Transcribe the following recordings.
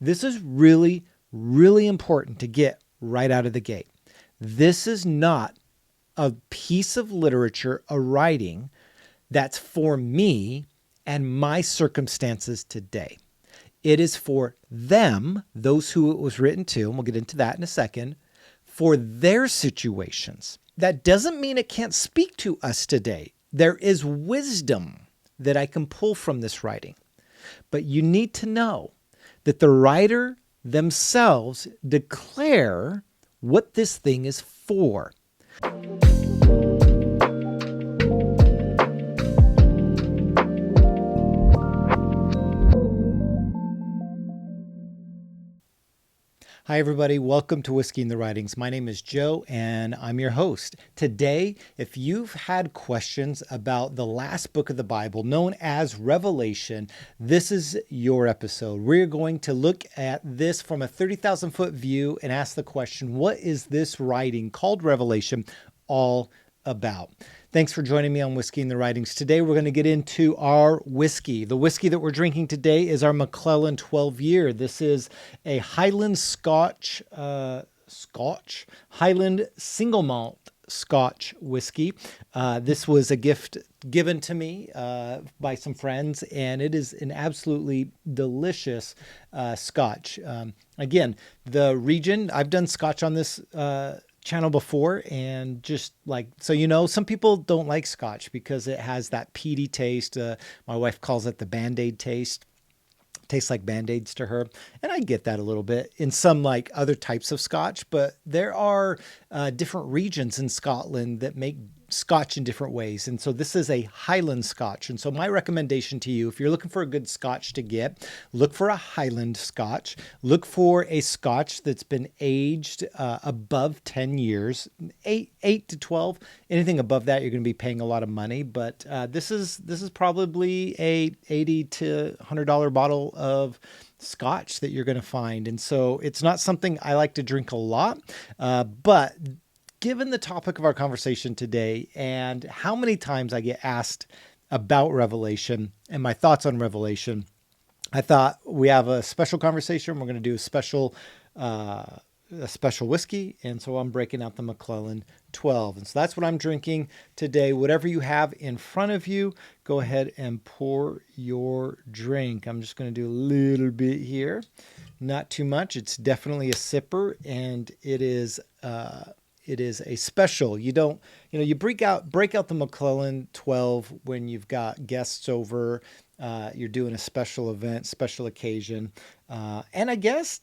This is really, really important to get right out of the gate. This is not a piece of literature, a writing that's for me and my circumstances today. It is for them, those who it was written to, and we'll get into that in a second, for their situations. That doesn't mean it can't speak to us today. There is wisdom that I can pull from this writing. But you need to know that the writer themselves declare what this thing is for. Hi, everybody. Welcome to Whiskey in the Writings. My name is Joe, and I'm your host. Today, if you've had questions about the last book of the Bible, known as Revelation, this is your episode. We're going to look at this from a 30,000-foot view and ask the question, what is this writing called Revelation all about? Thanks for joining me on Whiskey in the Writings. Today, we're going to get into our whiskey. The whiskey that we're drinking today is our Macallan 12-year. This is a Highland Highland single malt Scotch whiskey. This was a gift given to me by some friends, and it is an absolutely delicious Scotch. Again, the region, I've done Scotch on this channel before, and just like, so you know, some people don't like Scotch because it has that peaty taste. My wife calls it the Band-Aid taste. Tastes like Band-Aids to her. And I get that a little bit in some like other types of Scotch, but there are different regions in Scotland that make Scotch in different ways. And so this is a Highland Scotch. And so my recommendation to you, if you're looking for a good Scotch to get, look for a Highland Scotch. Look for a Scotch that's been aged above 10 years, 8 to 12. Anything above that, you're going to be paying a lot of money. But this is probably a $80 to $100 bottle of Scotch that you're going to find. And so it's not something I like to drink a lot, but given the topic of our conversation today and how many times I get asked about Revelation and my thoughts on Revelation, I thought we have a special conversation. We're going to do a special whiskey. And so I'm breaking out the Macallan 12. And so that's what I'm drinking today. Whatever you have in front of you, go ahead and pour your drink. I'm just going to do a little bit here. Not too much. It's definitely a sipper, and it is a special. You don't, you break out the Macallan 12 when you've got guests over, you're doing a special event, special occasion. And I guess,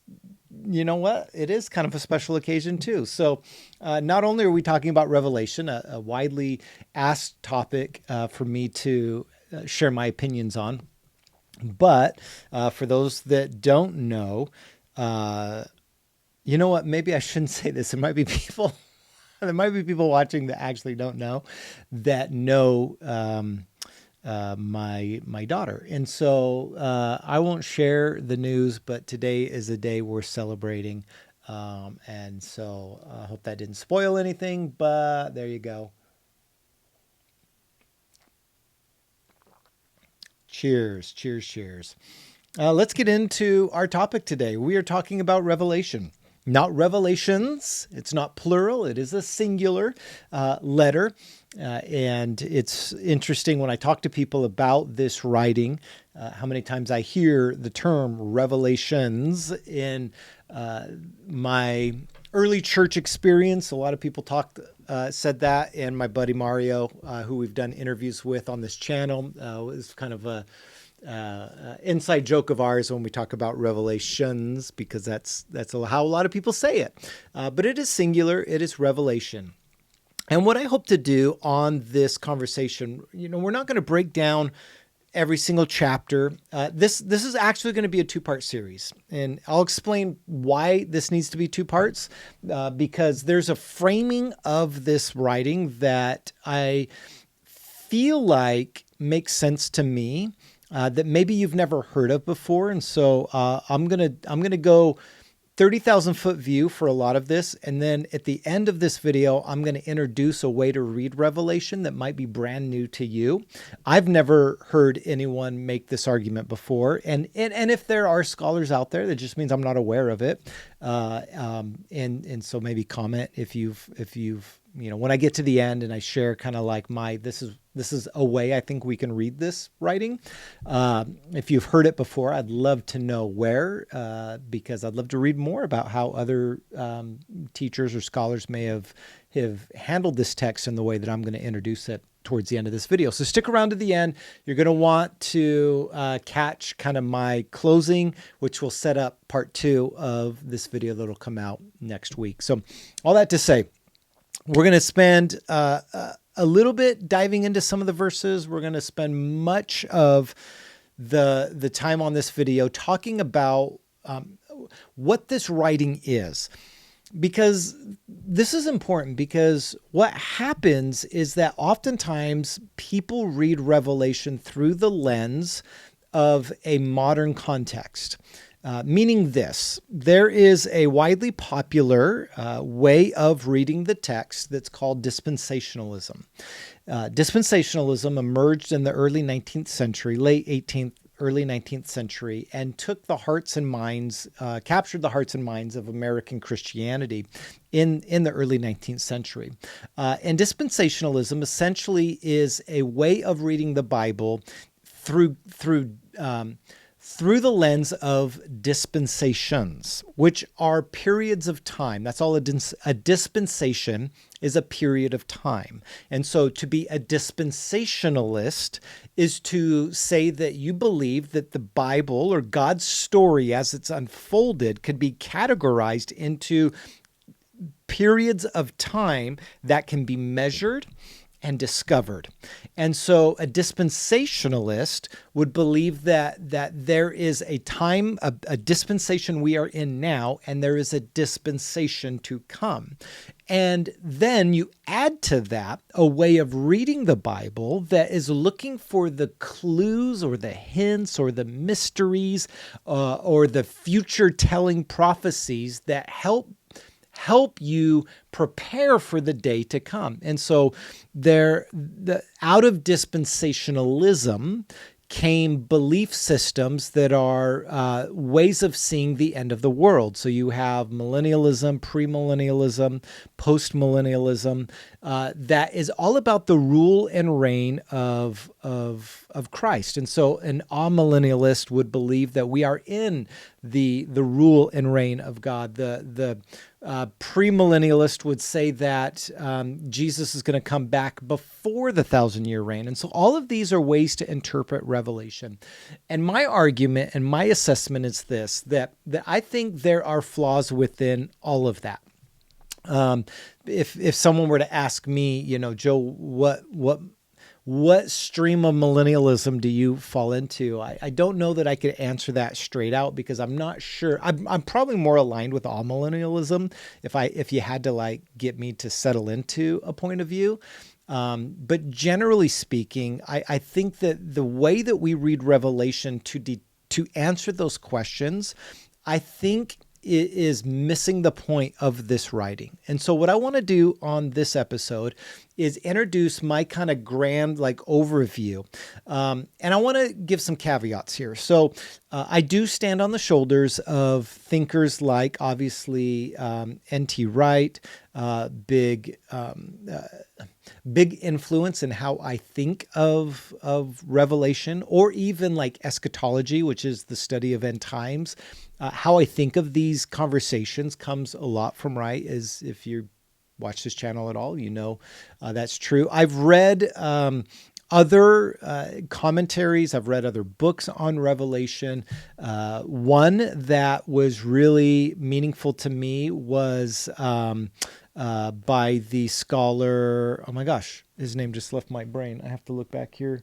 you know what? It is kind of a special occasion too. So not only are we talking about Revelation, a widely asked topic for me to share my opinions on, but for those that don't know, you know what? Maybe I shouldn't say this. There might be people watching that actually don't know, that know my daughter. And so I won't share the news, but today is a day we're celebrating. And so I hope that didn't spoil anything, but there you go. Cheers, cheers, cheers. Let's get into our topic today. We are talking about Revelation. Not revelations. It's not plural. It is a singular letter. And it's interesting when I talk to people about this writing, how many times I hear the term revelations in my early church experience. A lot of people said that, and my buddy Mario, who we've done interviews with on this channel, was kind of a inside joke of ours when we talk about revelations, because that's how a lot of people say it. But it is singular. It is revelation. And what I hope to do on this conversation, we're not going to break down every single chapter. This is actually going to be a two-part series, and I'll explain why this needs to be two parts, because there's a framing of this writing that I feel like makes sense to me, that maybe you've never heard of before. And so I'm gonna go 30,000 foot view for a lot of this. And then at the end of this video, I'm going to introduce a way to read Revelation that might be brand new to you. I've never heard anyone make this argument before. And if there are scholars out there, that just means I'm not aware of it. And so maybe comment if you've, when I get to the end and I share kind of like this is a way I think we can read this writing. If you've heard it before, I'd love to know where, because I'd love to read more about how other teachers or scholars may have handled this text in the way that I'm going to introduce it towards the end of this video. So stick around to the end. You're going to want to catch kind of my closing, which will set up part 2 of this video that'll come out next week. So all that to say, we're going to spend a little bit diving into some of the verses. We're going to spend much of the time on this video talking about what this writing is. Because this is important, because what happens is that oftentimes people read Revelation through the lens of a modern context. Meaning this, there is a widely popular way of reading the text that's called dispensationalism. Dispensationalism emerged in the early 19th century, late 18th, early 19th century, and took the hearts and minds, captured the hearts and minds of American Christianity in the early 19th century. And dispensationalism essentially is a way of reading the Bible through the lens of dispensations, which are periods of time. That's all a dispensation is, a period of time. And so to be a dispensationalist is to say that you believe that the Bible or God's story as it's unfolded could be categorized into periods of time that can be measured and discovered. And so a dispensationalist would believe that there is a time, a dispensation we are in now, and there is a dispensation to come. And then you add to that a way of reading the Bible that is looking for the clues or the hints or the mysteries or the future telling prophecies that help you prepare for the day to come. And so out of dispensationalism came belief systems that are ways of seeing the end of the world. So you have millennialism, premillennialism, postmillennialism, that is all about the rule and reign of Christ. And so an amillennialist would believe that we are in the rule and reign of God. The premillennialist would say that Jesus is going to come back before the 1,000-year reign. And so all of these are ways to interpret Revelation. And my argument and my assessment is this, that I think there are flaws within all of that. If someone were to ask me, Joe, what stream of millennialism do you fall into? I don't know that I could answer that straight out, because I'm not sure. I'm probably more aligned with amillennialism if you had to get me to settle into a point of view. But generally speaking, I think that the way that we read Revelation to answer those questions, I think it is missing the point of this writing. And so what I want to do on this episode is introduce my kind of grand overview. And I want to give some caveats here. So I do stand on the shoulders of thinkers like, obviously, N.T. Wright, big influence in how I think of Revelation, or even eschatology, which is the study of end times. How I think of these conversations comes a lot from Wright, as if you watch this channel at all, that's true. I've read other commentaries. I've read other books on Revelation. One that was really meaningful to me was by the scholar, oh my gosh, his name just left my brain. I have to look back here.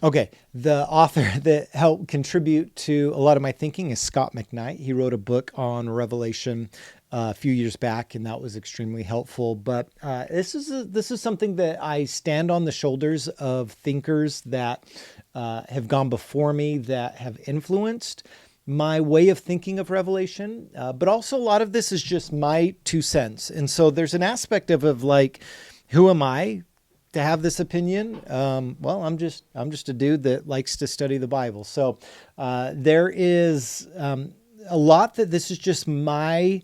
Okay, the author that helped contribute to a lot of my thinking is Scott McKnight. He wrote a book on Revelation a few years back, and that was extremely helpful. But this is something that I stand on the shoulders of thinkers that have gone before me, that have influenced my way of thinking of Revelation, but also a lot of this is just my 2 cents. And so there's an aspect of like, who am I to have this opinion? Well, I'm just a dude that likes to study the Bible. So there is a lot that this is just my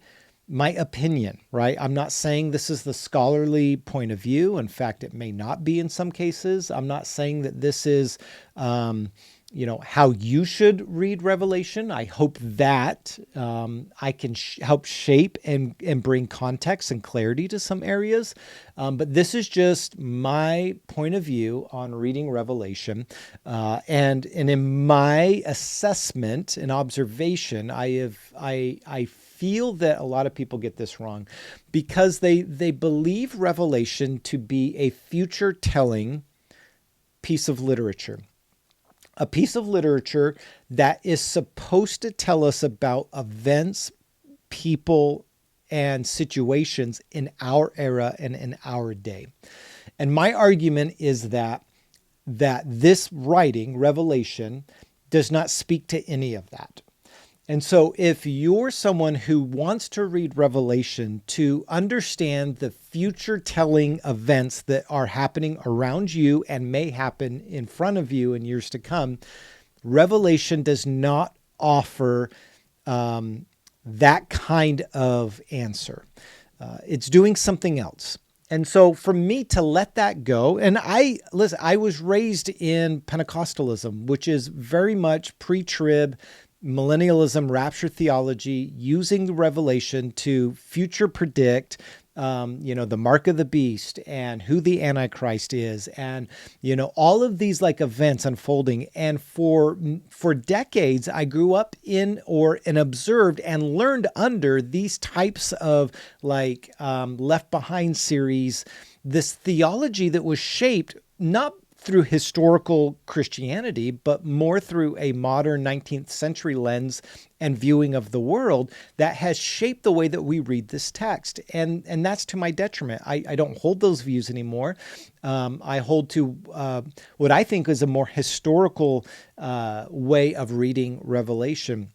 opinion, right? I'm not saying this is the scholarly point of view. In fact, it may not be in some cases. I'm not saying that this is, how you should read Revelation. I hope that I can help shape and bring context and clarity to some areas. But this is just my point of view on reading Revelation. And in my assessment and observation, I feel that a lot of people get this wrong because they believe Revelation to be a future telling piece of literature. A piece of literature that is supposed to tell us about events, people, and situations in our era and in our day. And my argument is that this writing, Revelation, does not speak to any of that. And so if you're someone who wants to read Revelation to understand the future telling events that are happening around you and may happen in front of you in years to come, Revelation does not offer that kind of answer. It's doing something else. And so for me to let that go, and I was raised in Pentecostalism, which is very much pre-trib, millennialism, rapture theology, using the Revelation to future predict, the mark of the beast and who the Antichrist is, and all of these like events unfolding. And for decades, I grew up in and observed and learned under these types of like Left Behind series, this theology that was shaped not through historical Christianity, but more through a modern 19th century lens and viewing of the world that has shaped the way that we read this text. And that's to my detriment. I don't hold those views anymore. I hold to what I think is a more historical way of reading Revelation.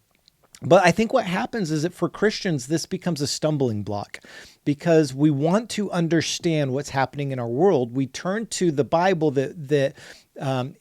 But I think what happens is that for Christians, this becomes a stumbling block because we want to understand what's happening in our world. We turn to the Bible that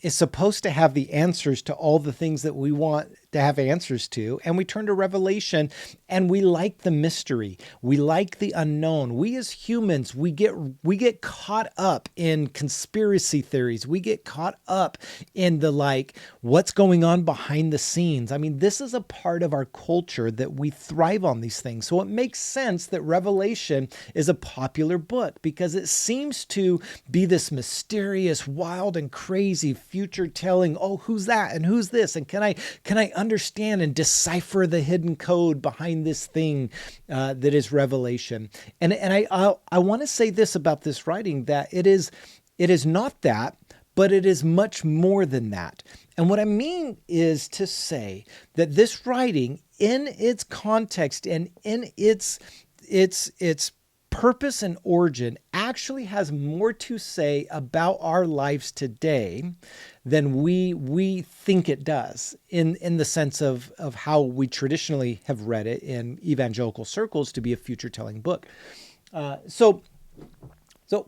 is supposed to have the answers to all the things that we want to have answers to. And we turn to Revelation and we like the mystery. We like the unknown. We as humans, we get caught up in conspiracy theories. We get caught up in the like, what's going on behind the scenes. I mean, this is a part of our culture that we thrive on these things. So it makes sense that Revelation is a popular book because it seems to be this mysterious, wild and crazy future telling, oh, who's that? And who's this? And can I understand and decipher the hidden code behind this thing that is Revelation? And I want to say this about this writing, that it is not that, but it is much more than that. And what I mean is to say that this writing, in its context and in its purpose and origin, actually has more to say about our lives today than we think it does in the sense of how we traditionally have read it in evangelical circles to be a future telling book. So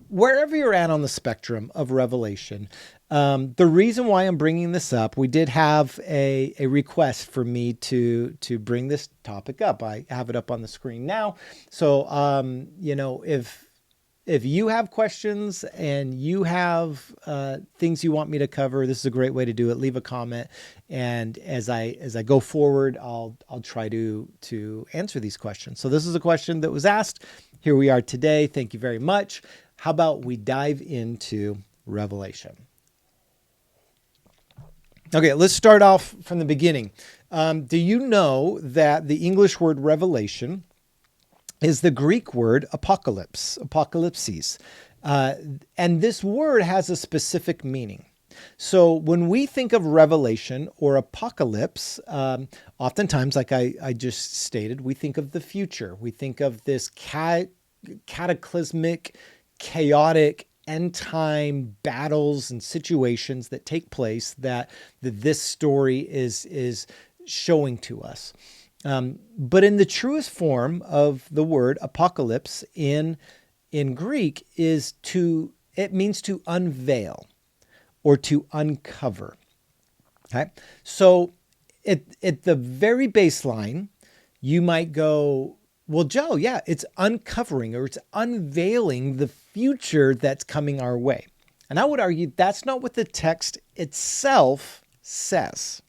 wherever you're at on the spectrum of Revelation, the reason why I'm bringing this up, we did have a request for me to bring this topic up. I have it up on the screen now. So, if you have questions and you have things you want me to cover, this is a great way to do it. Leave a comment, and as I go forward, I'll try to answer these questions. So this is a question that was asked. Here we are today. Thank you very much. How about we dive into Revelation? Okay, let's start off from the beginning. Do you know that the English word revelation is the Greek word apocalypses? And this word has a specific meaning. So when we think of revelation or apocalypse, oftentimes, like I just stated, we think of the future. We think of this cataclysmic, chaotic, end time battles and situations that take place that this story is showing to us. But in the truest form of the word apocalypse in Greek it means to unveil or to uncover. Okay. So at the very baseline, you might go, well, Joe, yeah, it's uncovering or it's unveiling the future that's coming our way. And I would argue that's not what the text itself says.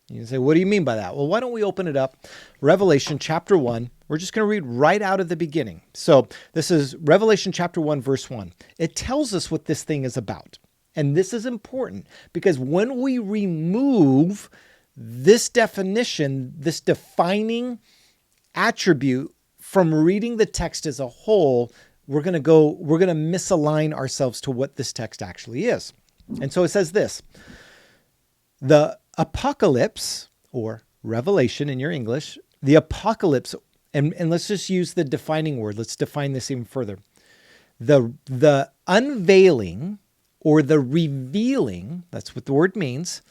You can say, what do you mean by that? Well, why don't we open it up? Revelation chapter 1. We're just going to read right out of the beginning. So this is Revelation chapter 1, verse 1. It tells us what this thing is about. And this is important because when we remove this definition, this defining attribute from reading the text as a whole, we're going to misalign ourselves to what this text actually is. And so it says this: the apocalypse, or revelation in your English, the apocalypse, and let's just use the defining word. Let's define this even further. The unveiling or the revealing, that's what the word means,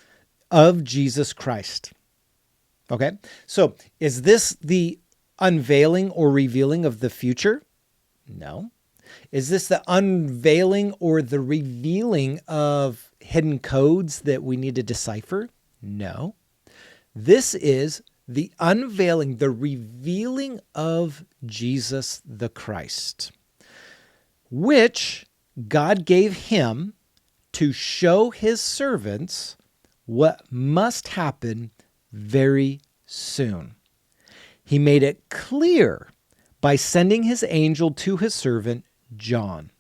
of Jesus Christ. Okay? So is this the unveiling or revealing of the future? No. Is this the unveiling or the revealing of hidden codes that we need to decipher? No. This is the unveiling, the revealing of Jesus the Christ, which God gave him to show his servants what must happen very soon. He made it clear by sending his angel to his servant John,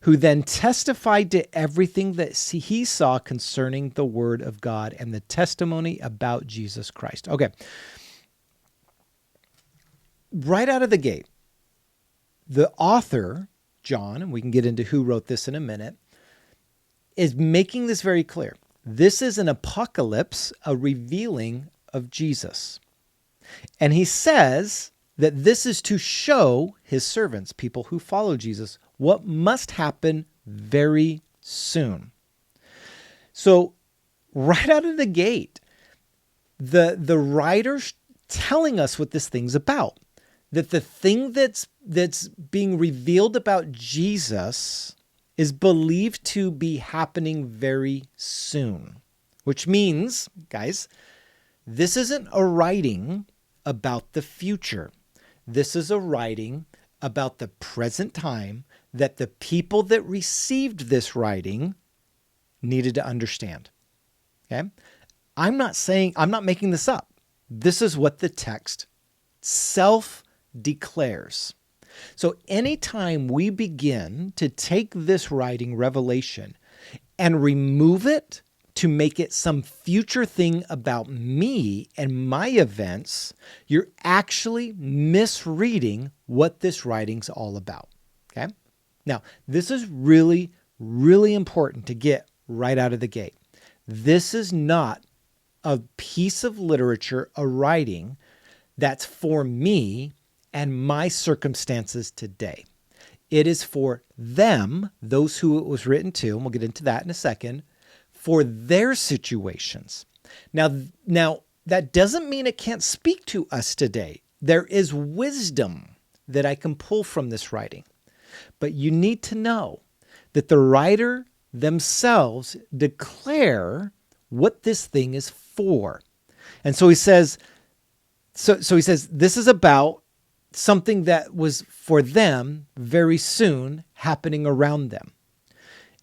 who then testified to everything that he saw concerning the word of God and the testimony about Jesus Christ. Okay. Right out of the gate, the author, John, and we can get into who wrote this in a minute, is making this very clear. This is an apocalypse, a revealing of Jesus. And he says that this is to show his servants, people who follow Jesus, what must happen very soon. So right out of the gate, the writer's telling us what this thing's about. That the thing that's being revealed about Jesus is believed to be happening very soon. Which means, guys, this isn't a writing about the future. This is a writing about the present time that the people that received this writing needed to understand. Okay? I'm not making this up. This is what the text self-declares. So anytime we begin to take this writing, Revelation, and remove it to make it some future thing about me and my events, you're actually misreading what this writing's all about. Okay? Now, this is really, really important to get right out of the gate. This is not a piece of literature, a writing that's for me and my circumstances today. It is for them, those who it was written to, and we'll get into that in a second, for their situations. Now that doesn't mean it can't speak to us today. There is wisdom that I can pull from this writing. But you need to know that the writer themselves declare what this thing is for. And so he says, this is about something that was for them very soon happening around them.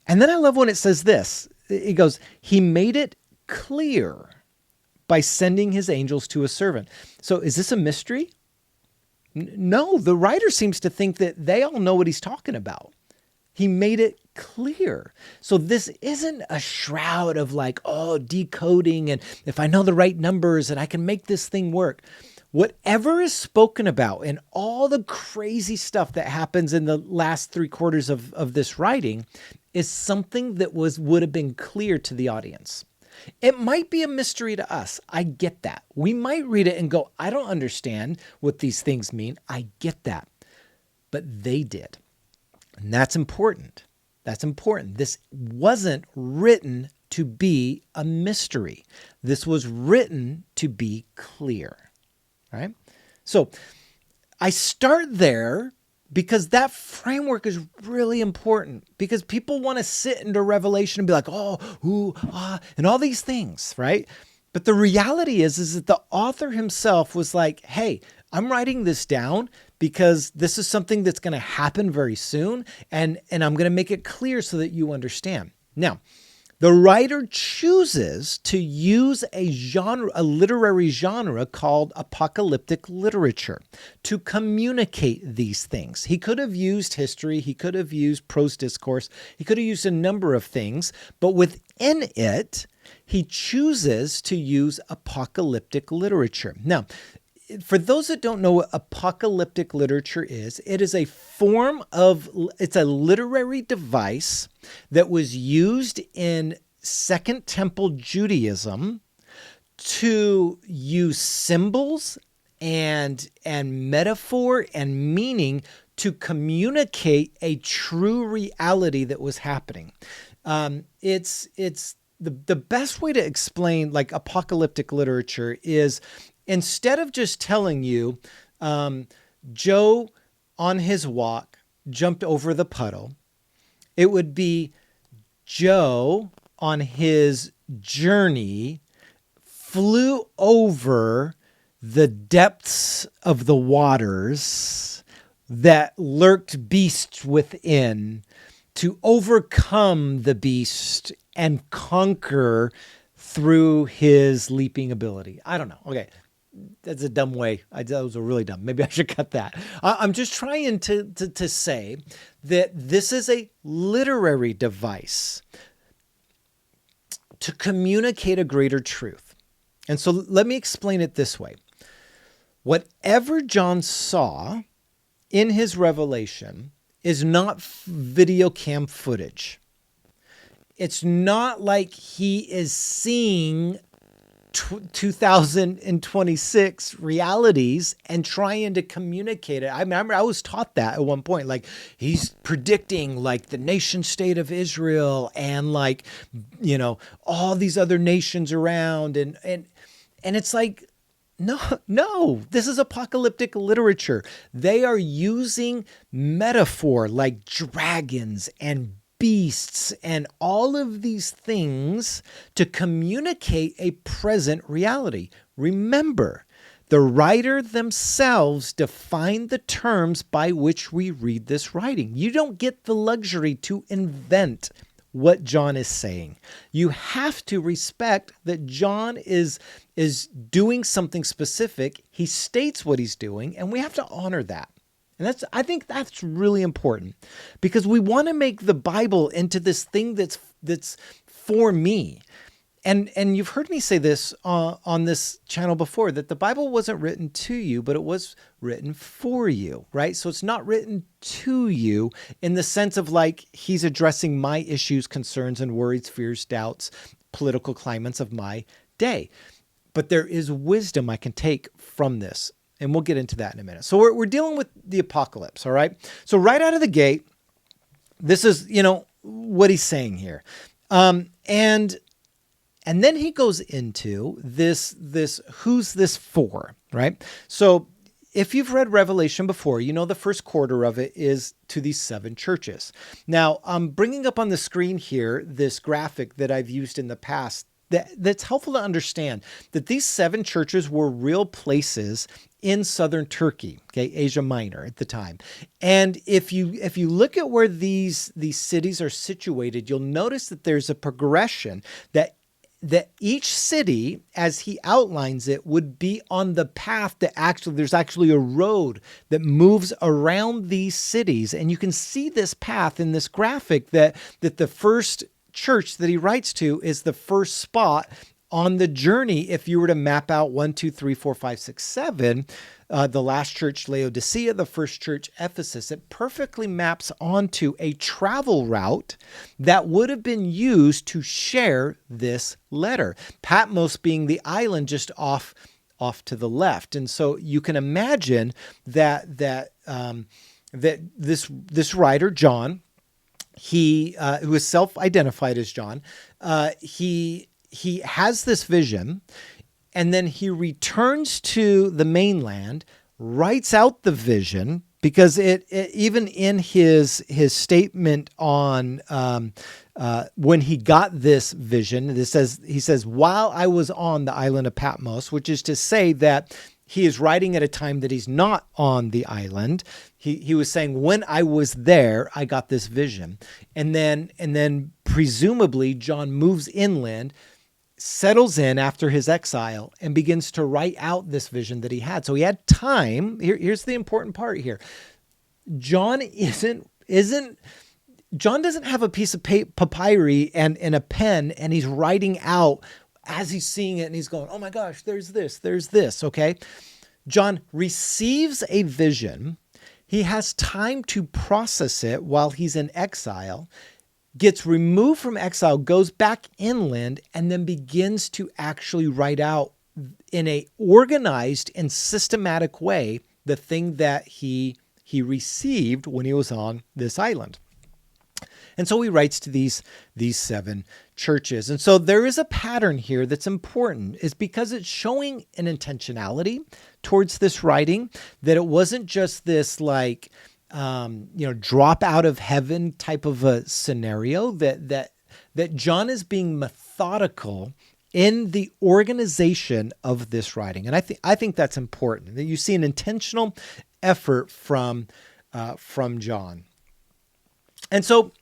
And then I love when it says this. It goes, he made it clear by sending his angels to a servant. So is this a mystery? No, the writer seems to think that they all know what he's talking about. He made it clear. So this isn't a shroud of decoding, and if I know the right numbers and I can make this thing work. Whatever is spoken about and all the crazy stuff that happens in the last 3/4 of this writing is something that would have been clear to the audience. It might be a mystery to us. I get that. We might read it and go, I don't understand what these things mean. I get that. But they did. And that's important. That's important. This wasn't written to be a mystery. This was written to be clear, right? So I start there because that framework is really important, because people want to sit into Revelation and be like, oh, ooh, ah, and all these things, right? But the reality is that the author himself was like, hey, I'm writing this down because this is something that's going to happen very soon, and I'm going to make it clear so that you understand. Now, the writer chooses to use a literary genre called apocalyptic literature to communicate these things. He could have used history, he could have used prose discourse, he could have used a number of things, but within it, he chooses to use apocalyptic literature. Now, for those that don't know what apocalyptic literature is, it is it's a literary device that was used in Second Temple Judaism to use symbols and metaphor and meaning to communicate a true reality that was happening. It's the best way to explain like apocalyptic literature is, instead of just telling you, Joe on his walk jumped over the puddle, it would be Joe on his journey flew over the depths of the waters that lurked beasts within to overcome the beast and conquer through his leaping ability. I don't know. Okay. That's a dumb way. That was really dumb. Maybe I should cut that. I'm just trying to say that this is a literary device to communicate a greater truth. And so let me explain it this way. Whatever John saw in his revelation is not video cam footage. It's not like he is seeing 2026 realities and trying to communicate it. I remember I was taught that at one point, like he's predicting like the nation state of Israel and like, all these other nations around. And it's like, no, this is apocalyptic literature. They are using metaphor like dragons and beasts and all of these things to communicate a present reality. Remember, the writer themselves defined the terms by which we read this writing. You don't get the luxury to invent what John is saying. You have to respect that John is doing something specific. He states what he's doing, and we have to honor that. And I think that's really important, because we want to make the Bible into this thing that's for me. And you've heard me say this on this channel before, that the Bible wasn't written to you, but it was written for you, right? So it's not written to you in the sense of like he's addressing my issues, concerns, and worries, fears, doubts, political climates of my day. But there is wisdom I can take from this. And we'll get into that in a minute. So we're dealing with the apocalypse, all right? So right out of the gate, this is, what he's saying here. And then he goes into this who's this for, right? So if you've read Revelation before, the first quarter of it is to these 7 churches. Now, I'm bringing up on the screen here this graphic that I've used in the past that's helpful to understand that these 7 churches were real places in southern Turkey, okay, Asia Minor at the time. And if you look at where these cities are situated, you'll notice that there's a progression that each city, as he outlines it, would be on the path that there's actually a road that moves around these cities. And you can see this path in this graphic that the first church that he writes to is the first spot on the journey. If you were to map out 1, 2, 3, 4, 5, 6, 7, the last church, Laodicea, the first church, Ephesus, it perfectly maps onto a travel route that would have been used to share this letter. Patmos being the island just off to the left. And so you can imagine that this writer, John, who is self-identified as John, he has this vision, and then he returns to the mainland, writes out the vision, because it even in his statement on when he got this vision, he says, while I was on the island of Patmos, which is to say that he is writing at a time that he's not on the island. He was saying, when I was there, I got this vision. And then presumably John moves inland, settles in after his exile, and begins to write out this vision that he had. So he had time. Here's the important part here. John doesn't have a piece of papyri and a pen, and he's writing out as he's seeing it, and he's going, oh my gosh, there's this, okay? John receives a vision. He has time to process it while he's in exile, gets removed from exile, goes back inland, and then begins to actually write out in a organized and systematic way the thing that he received when he was on this island. And so he writes to these 7 churches. And so there is a pattern here that's important, is because it's showing an intentionality towards this writing, that it wasn't just this like, drop out of heaven type of a scenario, that John is being methodical in the organization of this writing. And I think that's important, that you see an intentional effort from John. And so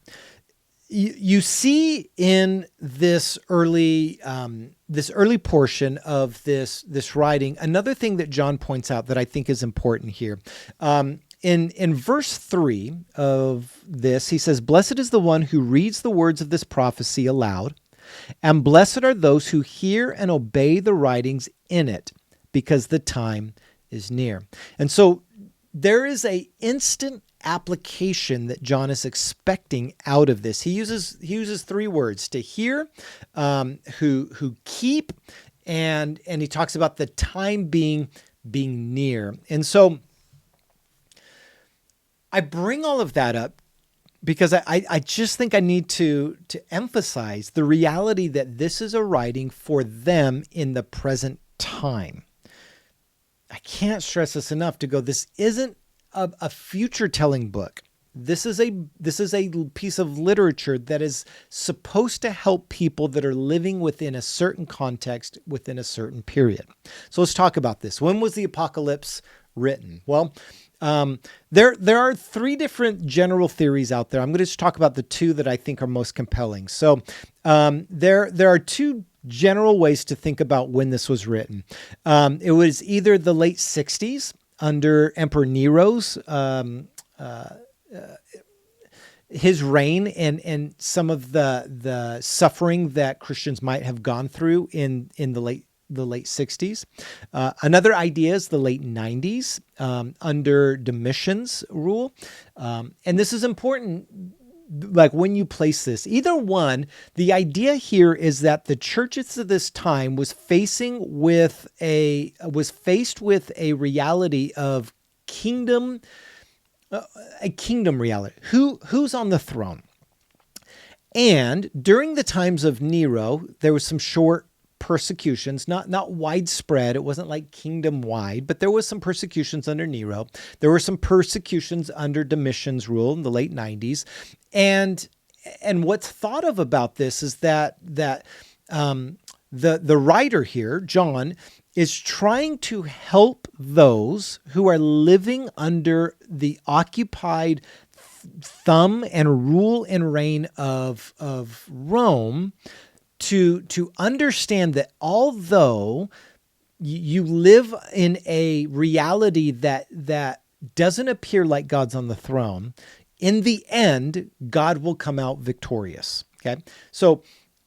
you see in this early portion of this writing, another thing that John points out that I think is important here. In verse 3 of this, he says, "Blessed is the one who reads the words of this prophecy aloud, and blessed are those who hear and obey the writings in it, because the time is near." And so there is a instant application that John is expecting out of this. He uses 3 words: to hear, who keep, and he talks about the time being near. And so I bring all of that up because I just think I need to emphasize the reality that this is a writing for them in the present time. I can't stress this enough to go, this isn't a future telling book. This is a piece of literature that is supposed to help people that are living within a certain context, within a certain period. So let's talk about this. When was the apocalypse written? Well, there are 3 different general theories out there. I'm going to just talk about the 2 that I think are most compelling. So there are 2 general ways to think about when this was written. It was either the late 60s under Emperor Nero's his reign and some of the suffering that Christians might have gone through in the late 60s. Another idea is the late 90s under Domitian's rule. And this is important, like when you place this. Either one, the idea here is that the churches of this time was faced with a reality of kingdom, a kingdom reality. Who's on the throne? And during the times of Nero, there was some short persecutions, not widespread. It wasn't like kingdom wide, but there was some persecutions under Nero. There were some persecutions under Domitian's rule in the late 90s. And what's thought of about this is that the writer here, John, is trying to help those who are living under the occupied thumb and rule and reign of Rome to understand that although you live in a reality that doesn't appear like God's on the throne, in the end, God will come out victorious. Okay. So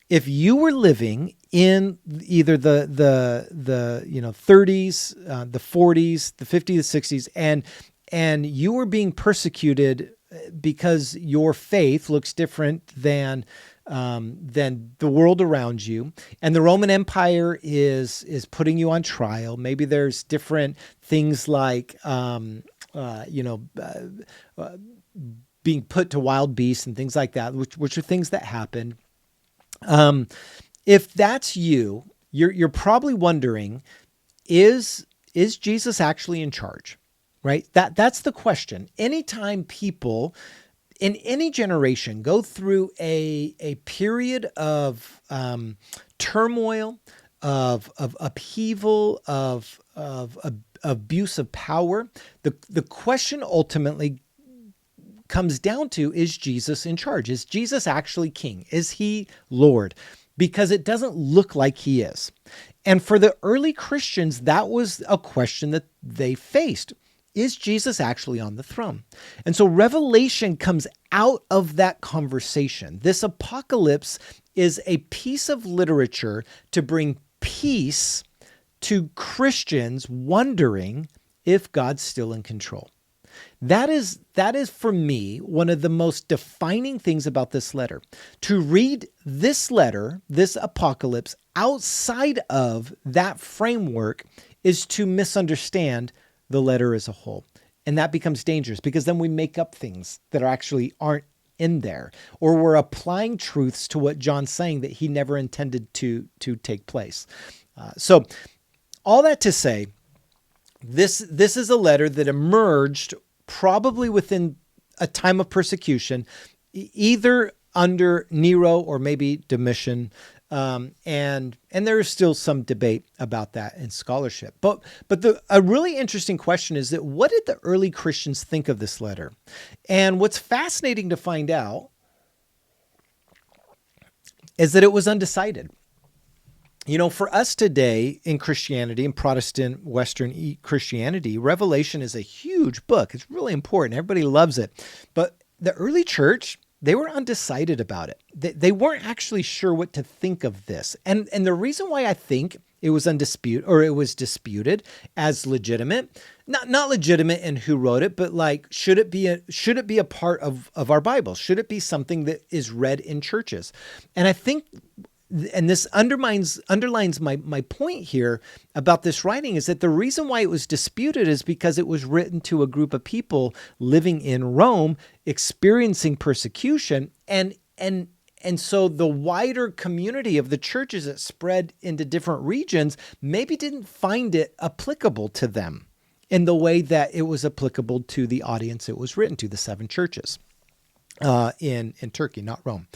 if you were living in either the 30s, the 40s, the 50s, the 60s, and you were being persecuted because your faith looks different than the world around you, and the Roman Empire is putting you on trial. Maybe there's different things like being put to wild beasts and things like that, which are things that happen. If that's you, you're probably wondering, is Jesus actually in charge? Right? That's the question. Anytime people in any generation go through a period of turmoil, of upheaval, of abuse of power, the question ultimately comes down to, is Jesus in charge? Is Jesus actually king? Is he Lord? Because it doesn't look like he is. And for the early Christians, that was a question that they faced. Is Jesus actually on the throne? And so Revelation comes out of that conversation. This apocalypse is a piece of literature to bring peace to Christians wondering if God's still in control. That is for me one of the most defining things about this letter. To read this letter, this apocalypse, outside of that framework is to misunderstand the letter as a whole. And that becomes dangerous because then we make up things that actually aren't in there, or we're applying truths to what John's saying that he never intended to take place. So all that to say, this is a letter that emerged probably within a time of persecution, either under Nero or maybe Domitian. And there is still some debate about that in scholarship. But a really interesting question is that what did the early Christians think of this letter? And what's fascinating to find out is that it was undecided. You know, for us today in Christianity, in Protestant Western Christianity, Revelation is a huge book. It's really important. Everybody loves it. But the early church, they were undecided about it. They weren't actually sure what to think of this. And the reason why I think it was disputed as legitimate, not legitimate in who wrote it, but like, should it be a part of our Bible? Should it be something that is read in churches? And I think, and this underlines my point here about this writing, is that the reason why it was disputed is because it was written to a group of people living in Rome, experiencing persecution, and so the wider community of the churches that spread into different regions maybe didn't find it applicable to them in the way that it was applicable to the audience it was written to, the 7 churches in Turkey, not Rome.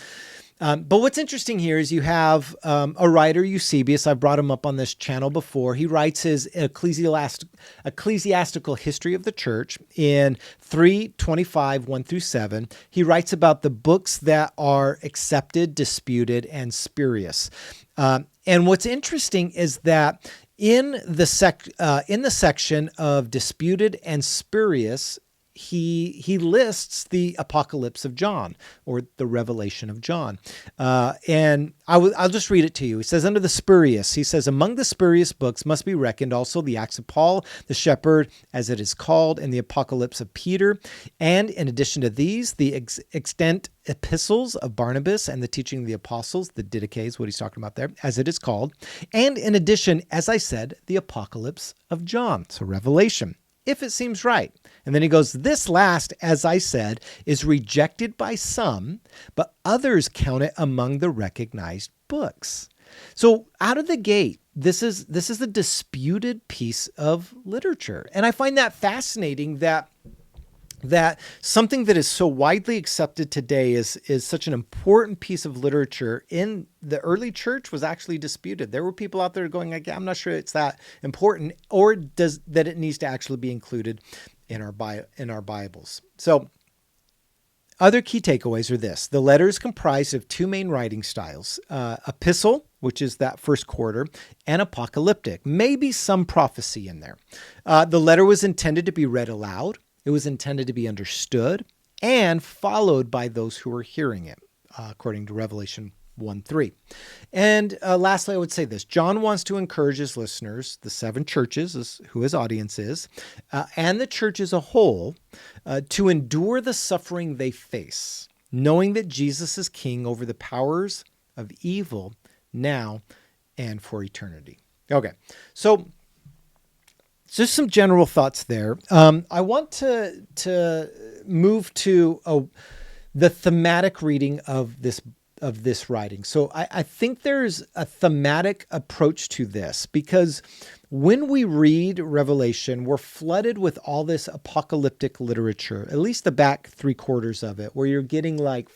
But what's interesting here is you have a writer, Eusebius. I've brought him up on this channel before. He writes his ecclesiastical history of the church in 325, 1-7. He writes about the books that are accepted, disputed, and spurious. And what's interesting is that in the section of disputed and spurious, he lists the Apocalypse of John, or the Revelation of John. And I'll just read it to you. He says, under the spurious, he says, among the spurious books must be reckoned also the Acts of Paul, the shepherd, as it is called, and the Apocalypse of Peter. And in addition to these, the extant epistles of Barnabas and the teaching of the apostles, the Didache is what he's talking about there, as it is called. And in addition, as I said, the Apocalypse of John, so Revelation, if it seems right. And then he goes, this last, as I said, is rejected by some, but others count it among the recognized books. So out of the gate, this is a disputed piece of literature. And I find that fascinating that something that is so widely accepted today is such an important piece of literature in the early church was actually disputed. There were people out there going, like, I'm not sure it's that important, or that it needs to actually be included in our Bibles. So other key takeaways are this. The letter is comprised of 2 main writing styles, epistle, which is that first quarter, and apocalyptic, maybe some prophecy in there. The letter was intended to be read aloud. It was intended to be understood and followed by those who were hearing it, according to Revelation 1:3. And lastly, I would say this. John wants to encourage his listeners, the 7 churches, who his audience is, and the church as a whole, to endure the suffering they face, knowing that Jesus is king over the powers of evil now and for eternity. Okay, so just some general thoughts there. I want to move to the thematic reading of this writing. So I think there's a thematic approach to this, because when we read Revelation, we're flooded with all this apocalyptic literature, at least the back 3/4 of it, where you're getting like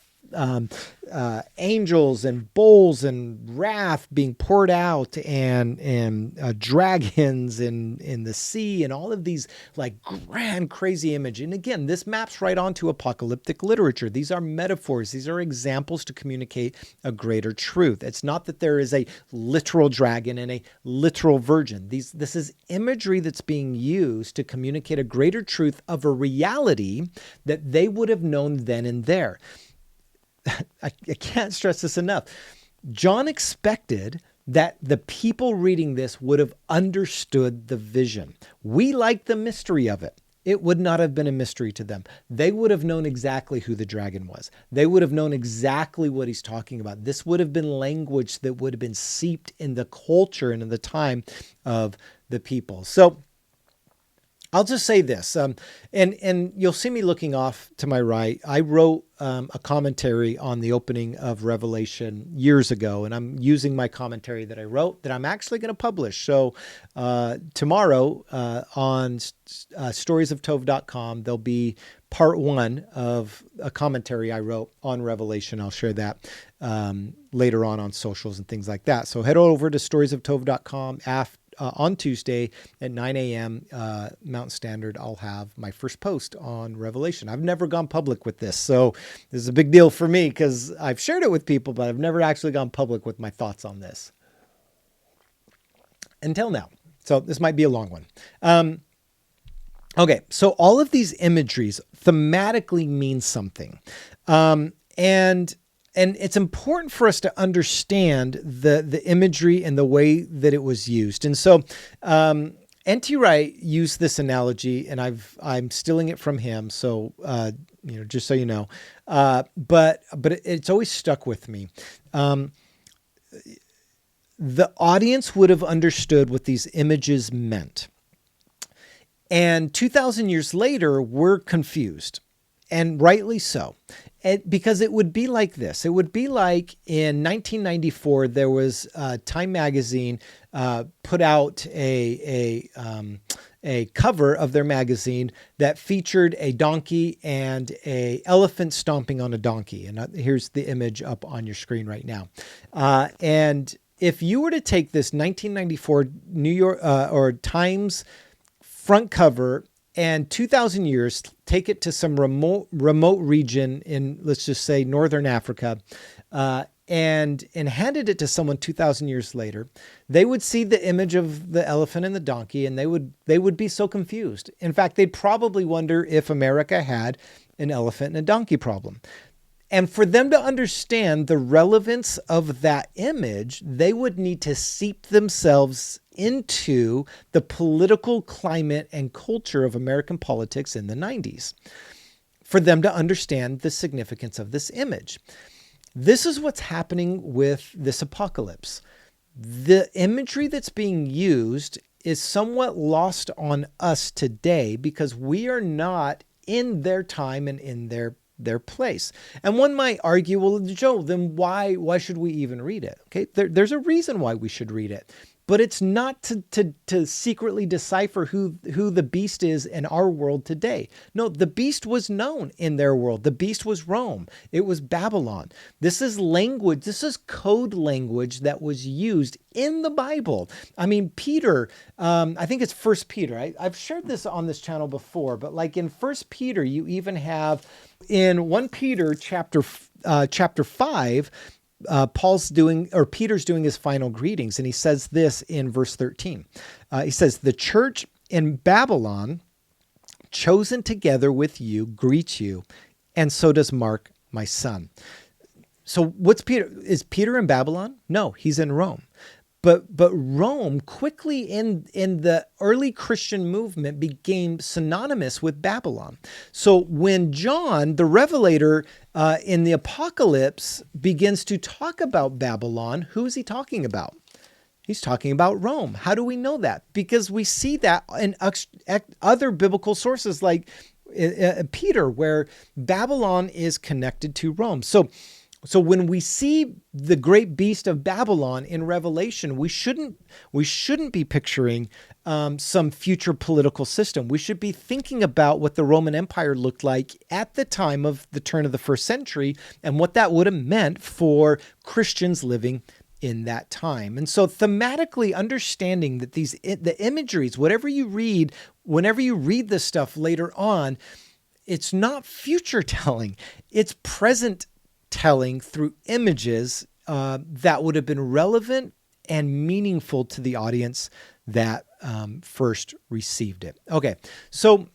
angels and bowls and wrath being poured out, and dragons in the sea, and all of these like grand, crazy image. And again, this maps right onto apocalyptic literature. These are metaphors. These are examples to communicate a greater truth. It's not that there is a literal dragon and a literal virgin. This is imagery that's being used to communicate a greater truth of a reality that they would have known then and there. I can't stress this enough. John expected that the people reading this would have understood the vision. We like the mystery of it. It would not have been a mystery to them. They would have known exactly who the dragon was. They would have known exactly what he's talking about. This would have been language that would have been seeped in the culture and in the time of the people. So I'll just say this, and you'll see me looking off to my right. I wrote a commentary on the opening of Revelation years ago, and I'm using my commentary that I wrote that I'm actually going to publish. So tomorrow on storiesoftov.com, there'll be part 1 of a commentary I wrote on Revelation. I'll share that later on socials and things like that. So head over to storiesoftov.com on Tuesday at 9 a.m. Mountain Standard. I'll have my first post on Revelation. I've never gone public with this, so this is a big deal for me because I've shared it with people, but I've never actually gone public with my thoughts on this until now. So this might be a long one. Okay, so all of these imageries thematically mean something. And it's important for us to understand the imagery and the way that it was used. And so N.T. Wright used this analogy, and I'm stealing it from him. So just so you know, but it's always stuck with me. The audience would have understood what these images meant, and 2,000 years later, we're confused, and rightly so. Because it would be like this. It would be like in 1994, there was Time magazine put out a cover of their magazine that featured a donkey and a elephant stomping on a donkey. And here's the image up on your screen right now. And if you were to take this 1994 New York or Times front cover and 2,000 years, take it to some remote region in, let's just say, Northern Africa, and handed it to someone 2,000 years later, they would see the image of the elephant and the donkey, and they would be so confused. In fact, they'd probably wonder if America had an elephant and a donkey problem. And for them to understand the relevance of that image, they would need to seep themselves into the political climate and culture of American politics in the 90s for them to understand the significance of this image. This is what's happening with this apocalypse. The imagery that's being used is somewhat lost on us today because we are not in their time and in their place. And one might argue, well, Joe, then why should we even read it? Okay, there's a reason why we should read it. But it's not to secretly decipher who the beast is in our world today. No, the beast was known in their world. The beast was Rome. It was Babylon. This is language. This is code language that was used in the Bible. I mean, Peter, I think it's 1 Peter. I've shared this on this channel before, but like in 1 Peter, you even have in 1 Peter chapter 5, Peter's doing his final greetings, and he says this in verse 13. He says, "The church in Babylon, chosen together with you, greets you, and so does Mark, my son." So what's Peter? Is Peter in Babylon? No, he's in Rome. But Rome quickly in the early Christian movement became synonymous with Babylon. So when John, the Revelator, in the Apocalypse begins to talk about Babylon, who is he talking about? He's talking about Rome. How do we know that? Because we see that in other biblical sources like Peter, where Babylon is connected to Rome. So when we see the great beast of Babylon in Revelation, we shouldn't be picturing some future political system. We should be thinking about what the Roman Empire looked like at the time of the turn of the first century and what that would have meant for Christians living in that time. And so thematically understanding that the imageries, whenever you read this stuff later on, it's not future telling, it's present telling through images that would have been relevant and meaningful to the audience that first received it. Okay, so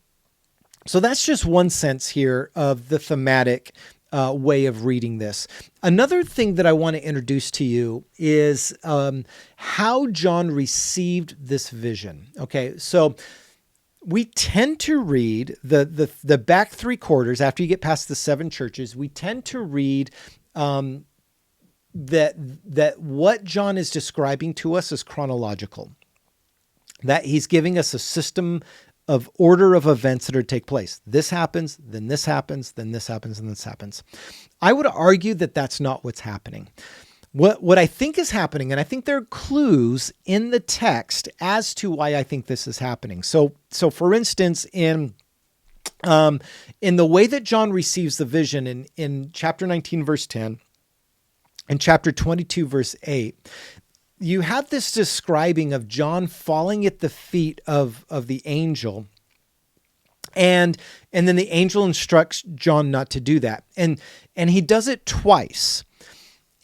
that's just one sense here of the thematic way of reading this. Another thing that I want to introduce to you is how John received this vision. Okay, so we tend to read the back three quarters after you get past the seven churches. We tend to read that what John is describing to us is chronological, that he's giving us a system of order of events that are to take place. This happens, then this happens, then this happens, and this happens. I would argue that that's not what's happening. What I think is happening, and I think there are clues in the text as to why I think this is happening. So for instance, in the way that John receives the vision in chapter 19, verse 10, and chapter 22, verse 8, you have this describing of John falling at the feet of the angel. And then the angel instructs John not to do that. And he does it twice.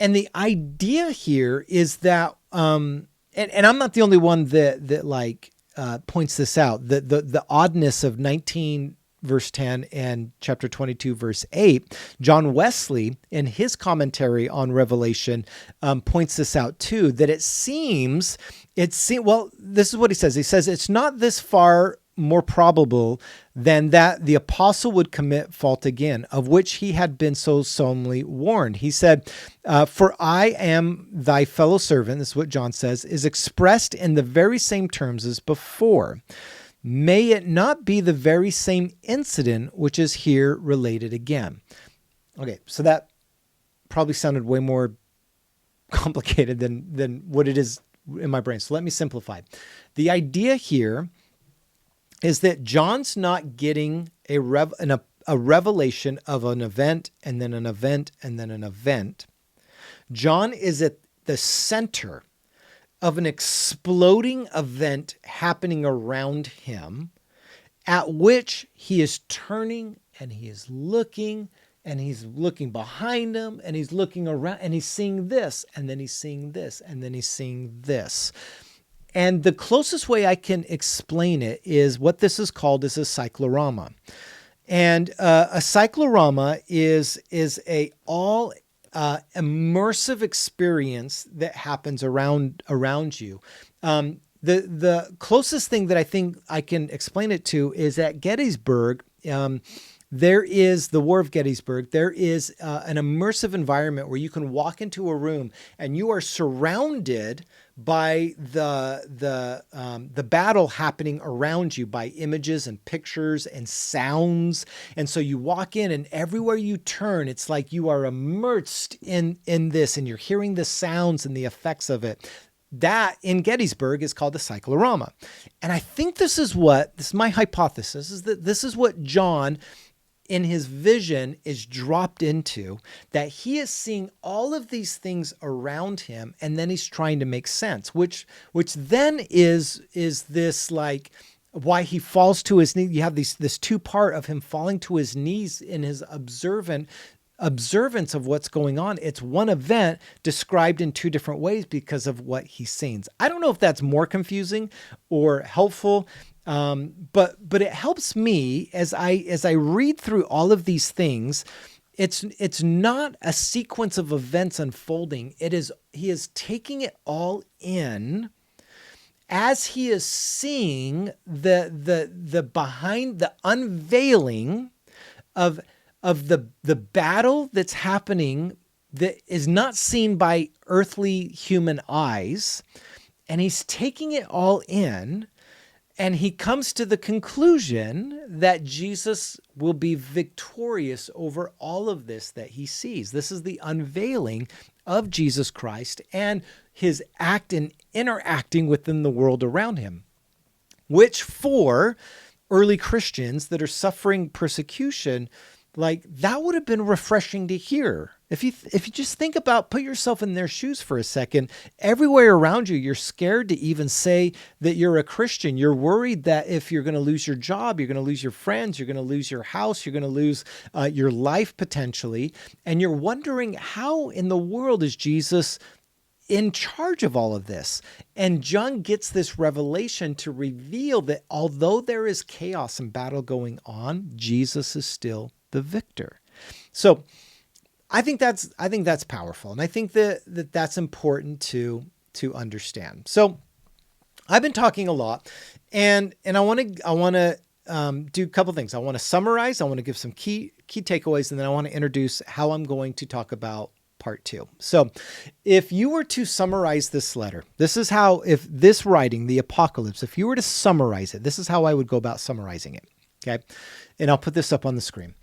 And the idea here is that, and I'm not the only one that points this out, the oddness of 19 verse 10 and chapter 22 verse 8. John Wesley, in his commentary on Revelation, points this out too, that well, this is what he says. He says, it's not this far more probable than that the apostle would commit fault again, of which he had been so solemnly warned. He said, for I am thy fellow servant, this is what John says, is expressed in the very same terms as before. May it not be the very same incident which is here related again. Okay, so that probably sounded way more complicated than what it is in my brain. So let me simplify. The idea here is that John's not getting a revelation of an event and then an event and then an event. John is at the center of an exploding event happening around him, at which he is turning and he is looking and he's looking behind him and he's looking around and he's seeing this and then he's seeing this and then he's seeing this. And the closest way I can explain it is what this is called is a cyclorama. And a cyclorama is a all immersive experience that happens around you. The closest thing that I think I can explain it to is at Gettysburg. There is the War of Gettysburg. There is an immersive environment where you can walk into a room and you are surrounded by the battle happening around you by images and pictures and sounds. And so you walk in and everywhere you turn, it's like you are immersed in this and you're hearing the sounds and the effects of it. That in Gettysburg is called the cyclorama. And I think this is my hypothesis, is that this is what John in his vision is dropped into, that he is seeing all of these things around him and then he's trying to make sense, which then is this like why he falls to his knees. You have this two part of him falling to his knees in his observance of what's going on. It's one event described in two different ways because of what he sees. I don't know if that's more confusing or helpful. But it helps me as I read through all of these things. It's not a sequence of events unfolding. He is taking it all in as he is seeing the behind the unveiling of the battle that's happening that is not seen by earthly human eyes, and he's taking it all in. And he comes to the conclusion that Jesus will be victorious over all of this that he sees. This is the unveiling of Jesus Christ and his act and interacting within the world around him, which for early Christians that are suffering persecution, like that would have been refreshing to hear. If you just think about, put yourself in their shoes for a second, everywhere around you, you're scared to even say that you're a Christian. You're worried that if you're going to lose your job, you're going to lose your friends, you're going to lose your house, you're going to lose your life potentially. And you're wondering, how in the world is Jesus in charge of all of this? And John gets this revelation to reveal that although there is chaos and battle going on, Jesus is still the victor. So I think that's powerful. And I think that's important to understand. So I've been talking a lot, and I want to do a couple things. I want to summarize. I want to give some key takeaways, and then I want to introduce how I'm going to talk about part 2. So if you were to summarize this letter, this is how, if this writing, the Apocalypse, if you were to summarize it, this is how I would go about summarizing it. Okay. And I'll put this up on the screen.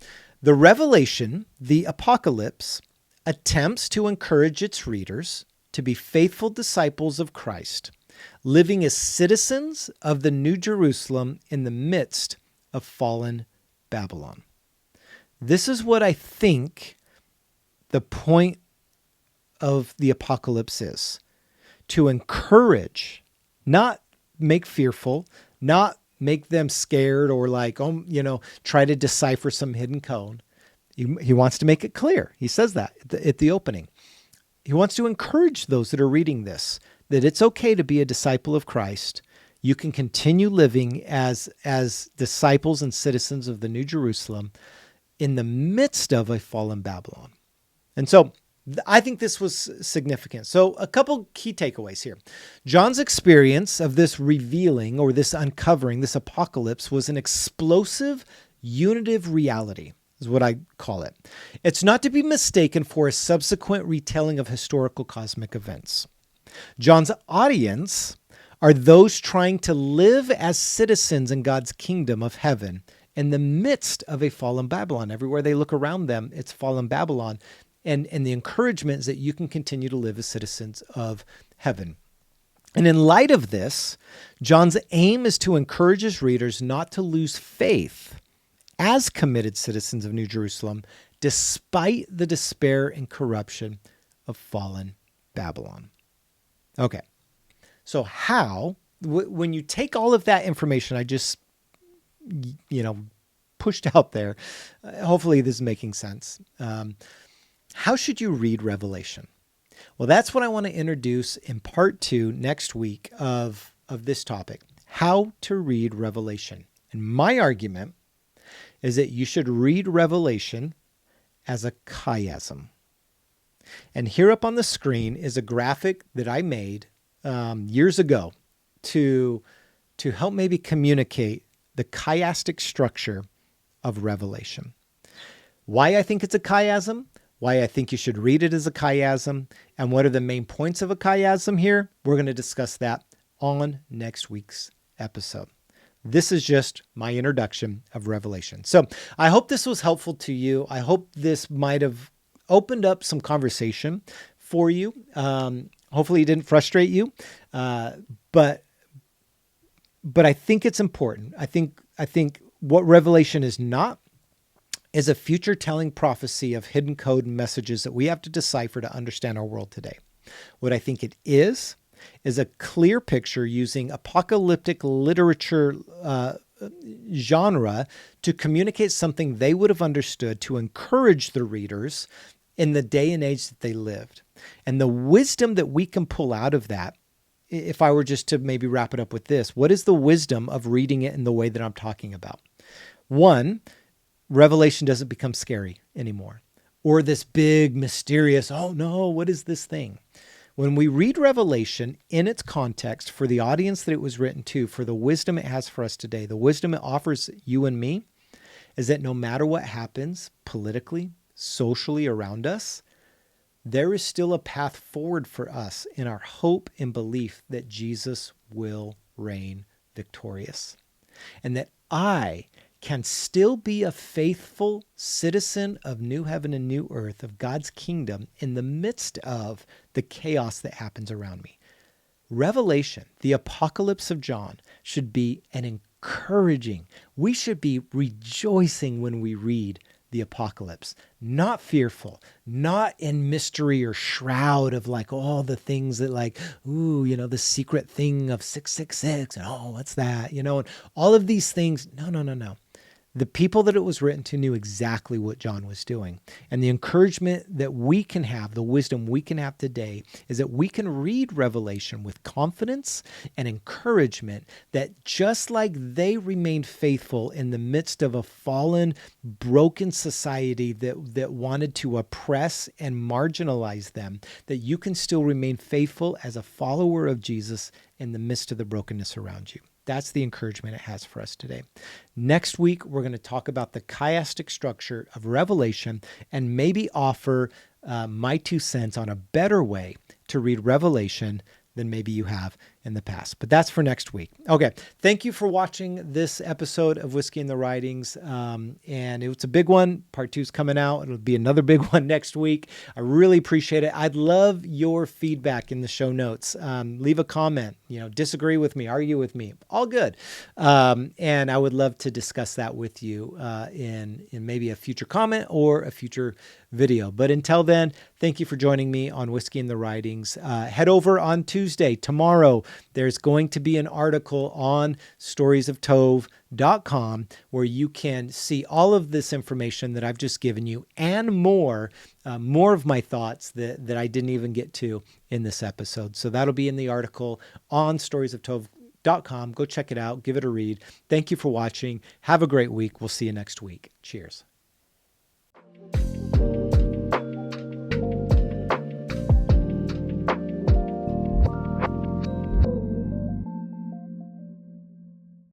The Revelation, the Apocalypse, attempts to encourage its readers to be faithful disciples of Christ, living as citizens of the New Jerusalem in the midst of fallen Babylon. This is what I think the point of the Apocalypse is: to encourage, not make fearful, not make them scared or like, try to decipher some hidden code. He wants to make it clear. He says that at the opening. He wants to encourage those that are reading this, that it's okay to be a disciple of Christ. You can continue living as disciples and citizens of the New Jerusalem in the midst of a fallen Babylon. And so I think this was significant. So a couple key takeaways here. John's experience of this revealing or this uncovering, this apocalypse, was an explosive, unitive reality, is what I call it. It's not to be mistaken for a subsequent retelling of historical cosmic events. John's audience are those trying to live as citizens in God's kingdom of heaven in the midst of a fallen Babylon. Everywhere they look around them, it's fallen Babylon. And the encouragement is that you can continue to live as citizens of heaven. And in light of this, John's aim is to encourage his readers not to lose faith as committed citizens of New Jerusalem, despite the despair and corruption of fallen Babylon. Okay, so how, when you take all of that information I just, pushed out there, hopefully this is making sense. How should you read Revelation? Well, that's what I want to introduce in part 2 next week of this topic, how to read Revelation. And my argument is that you should read Revelation as a chiasm. And here up on the screen is a graphic that I made years ago to help maybe communicate the chiastic structure of Revelation. Why I think it's a chiasm, why I think you should read it as a chiasm, and what are the main points of a chiasm here, we're going to discuss that on next week's episode. This is just my introduction of Revelation. So I hope this was helpful to you. I hope this might have opened up some conversation for you. Hopefully it didn't frustrate you, but I think it's important. I think what Revelation is not is a future-telling prophecy of hidden code and messages that we have to decipher to understand our world today. What I think it is a clear picture using apocalyptic literature genre to communicate something they would have understood, to encourage the readers in the day and age that they lived. And the wisdom that we can pull out of that, if I were just to maybe wrap it up with this, what is the wisdom of reading it in the way that I'm talking about? One, Revelation doesn't become scary anymore, or this big, mysterious, oh no, what is this thing? When we read Revelation in its context, for the audience that it was written to, for the wisdom it has for us today, the wisdom it offers you and me, is that no matter what happens politically, socially around us, there is still a path forward for us in our hope and belief that Jesus will reign victorious, and that I can still be a faithful citizen of new heaven and new earth, of God's kingdom, in the midst of the chaos that happens around me. Revelation, the apocalypse of John, should be an encouraging. We should be rejoicing when we read the apocalypse, not fearful, not in mystery or shroud of like all the things that like, ooh, the secret thing of 666 and what's that, and all of these things. No. The people that it was written to knew exactly what John was doing. And the encouragement that we can have, the wisdom we can have today, is that we can read Revelation with confidence and encouragement that just like they remained faithful in the midst of a fallen, broken society that wanted to oppress and marginalize them, that you can still remain faithful as a follower of Jesus in the midst of the brokenness around you. That's the encouragement it has for us today. Next week, we're going to talk about the chiastic structure of Revelation and maybe offer my 2 cents on a better way to read Revelation than maybe you have in the past. But that's for next week. Okay. Thank you for watching this episode of Whiskey and the Writings. And it's a big one. Part 2 is coming out. It'll be another big one next week. I really appreciate it. I'd love your feedback in the show notes. Leave a comment, disagree with me, argue with me, all good. And I would love to discuss that with you in maybe a future comment or a future video. But until then, thank you for joining me on Whiskey and the Writings. Head over on Tuesday, tomorrow. There's going to be an article on storiesoftove.com where you can see all of this information that I've just given you and more of my thoughts that I didn't even get to in this episode. So that'll be in the article on storiesoftove.com. Go check it out. Give it a read. Thank you for watching. Have a great week. We'll see you next week. Cheers.